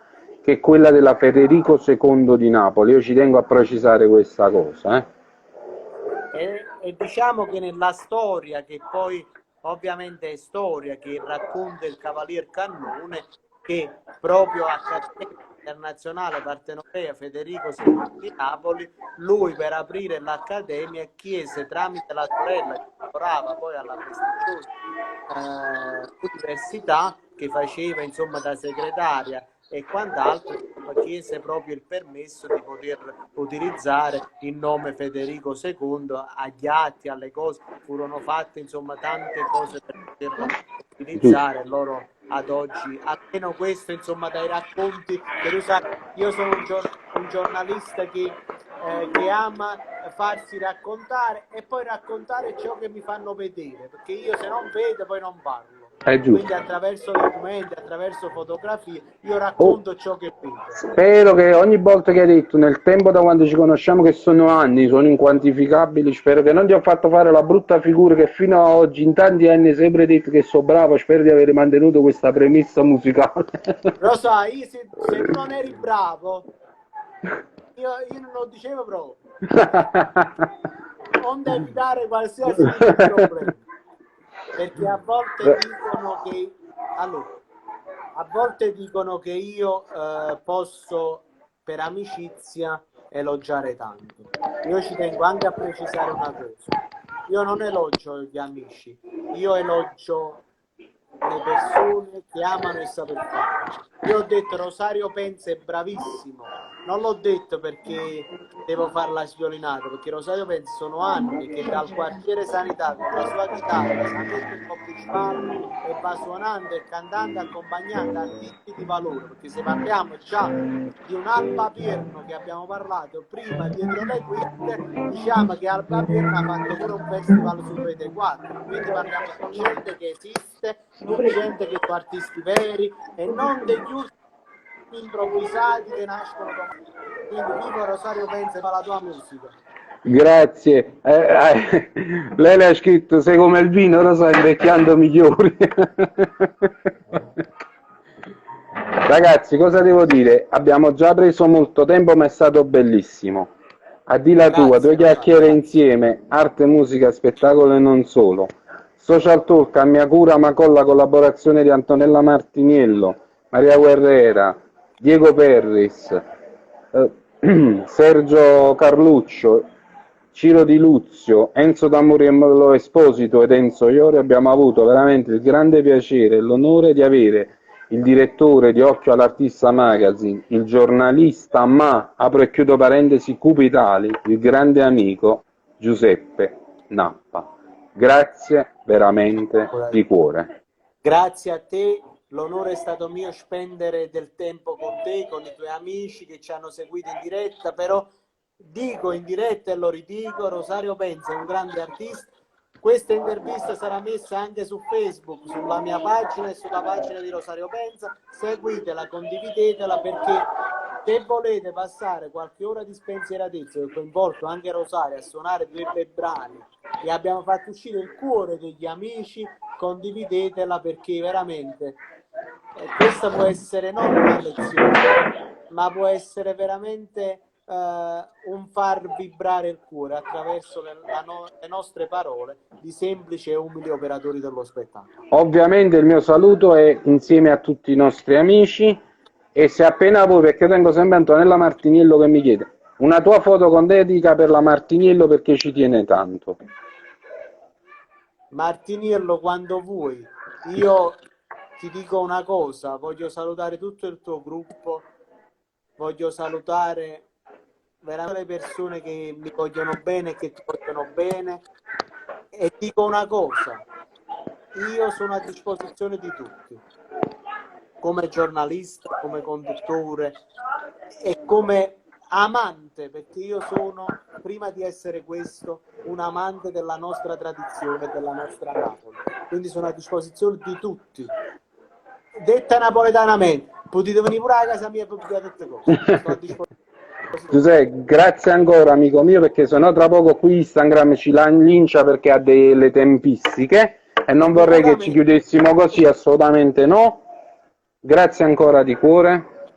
che è quella della Federico II di Napoli. Io ci tengo a precisare questa cosa. E diciamo che nella storia, che poi ovviamente è storia che racconta il cavalier Cannone, che proprio Accademia Internazionale Partenopea Federico II di Napoli, lui per aprire l'accademia chiese tramite la sorella che lavorava poi alla prestigiosa università, che faceva insomma da segretaria e quant'altro, chiese proprio il permesso di poter utilizzare il nome Federico II agli atti, alle cose, furono fatte insomma tante cose per poterlo utilizzare. Loro ad oggi, almeno questo insomma dai racconti, che tu sai, io sono un giornalista che ama farsi raccontare e poi raccontare ciò che mi fanno vedere, perché io se non vedo poi non parlo. Quindi attraverso documenti, attraverso fotografie, io racconto ciò che vedo. Spero che ogni volta che hai detto nel tempo da quando ci conosciamo, che sono anni, sono inquantificabili, spero che non ti ho fatto fare la brutta figura che fino ad oggi in tanti anni hai sempre detto che sono bravo. Spero di aver mantenuto questa premessa musicale. Lo sai, se tu non eri bravo, io non lo dicevo proprio. Non devi dare qualsiasi problema. Perché a volte dicono che io posso per amicizia elogiare tanto. Io ci tengo anche a precisare una cosa: io non elogio gli amici, io elogio le persone che amano e saper fare. Io ho detto Rosario Penza è bravissimo, non l'ho detto perché devo fare la sviolinata, perché Rosario Penza sono anni che dal quartiere sanità con la sua chitarra si mette un po' più spalle e va suonando e cantando accompagnando artisti di valore, perché se parliamo già di un Alba Pierno che abbiamo parlato prima dietro le quinte, diciamo che Alba Pierno ha fatto pure un festival su Rete 4, quindi parliamo di gente che esiste, di gente che sono artisti veri e non degli ultimi improvvisati che nascono domani. Quindi vivo Rosario Penza e fa la tua musica. Grazie. Lei le ha scritto: sei come il vino, lo sai, invecchiando migliori. Ragazzi, cosa devo dire? Abbiamo già preso molto tempo, ma è stato bellissimo. A di la tua, due chiacchiere insieme, arte, musica, spettacolo e non solo. Social Talk a mia cura, ma con la collaborazione di Antonella Martiniello, Maria Guerrera, Diego Perris, Sergio Carluccio, Ciro Di Luzio, Enzo Tamuriello Esposito ed Enzo Iori abbiamo avuto veramente il grande piacere e l'onore di avere il direttore di Occhio all'Artista Magazine, il giornalista ma, apro e chiudo parentesi, cupitali, il grande amico Giuseppe Nappa. Grazie veramente di cuore. Grazie a te, l'onore è stato mio spendere del tempo con te, con i tuoi amici che ci hanno seguito in diretta, però dico in diretta e lo ridico, Rosario Penza è un grande artista. Questa intervista sarà messa anche su Facebook, sulla mia pagina e sulla pagina di Rosario Penza. Seguitela, condividetela, perché se volete passare qualche ora di spensieratezza, ho coinvolto anche Rosario a suonare 2 bei brani e abbiamo fatto uscire il cuore degli amici, condividetela, perché veramente questa può essere non una lezione, ma può essere veramente un far vibrare il cuore attraverso le nostre parole di semplici e umili operatori dello spettacolo. Ovviamente il mio saluto è insieme a tutti i nostri amici, e se appena voi, perché tengo sempre Antonella Martiniello che mi chiede una tua foto con dedica per la Martiniello perché ci tiene tanto. Martiniello, quando vuoi. Io ti dico una cosa, voglio salutare tutto il tuo gruppo, voglio salutare veramente le persone che mi vogliono bene e che ti vogliono bene, e dico una cosa, io sono a disposizione di tutti, come giornalista, come conduttore e come amante, perché io sono, prima di essere questo, un amante della nostra tradizione, della nostra Napoli, quindi sono a disposizione di tutti. Detta napoletanamente, potete venire pure a casa mia per dire tutte cose, sto a disposizione. Giuseppe, grazie ancora amico mio, perché sennò tra poco qui Instagram ci lincia perché ha delle tempistiche e non vorrei che ci chiudessimo così, assolutamente no. Grazie ancora di cuore.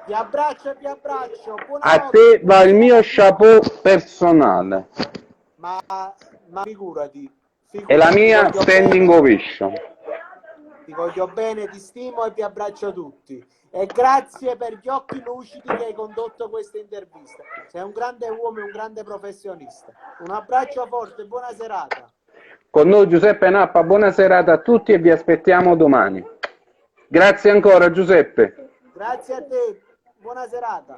Vi abbraccio e vi abbraccio. A Buonanotte. te va il mio chapeau personale. Ma figurati. E la mia Ti voglio standing bene, ovation. ti voglio bene, ti stimo e vi abbraccio tutti. E grazie per gli occhi lucidi che hai condotto questa intervista. Sei un grande uomo e un grande professionista. Un abbraccio forte, buona serata. Con noi Giuseppe Nappa, buona serata a tutti e vi aspettiamo domani. Grazie ancora Giuseppe. Grazie a te, buona serata.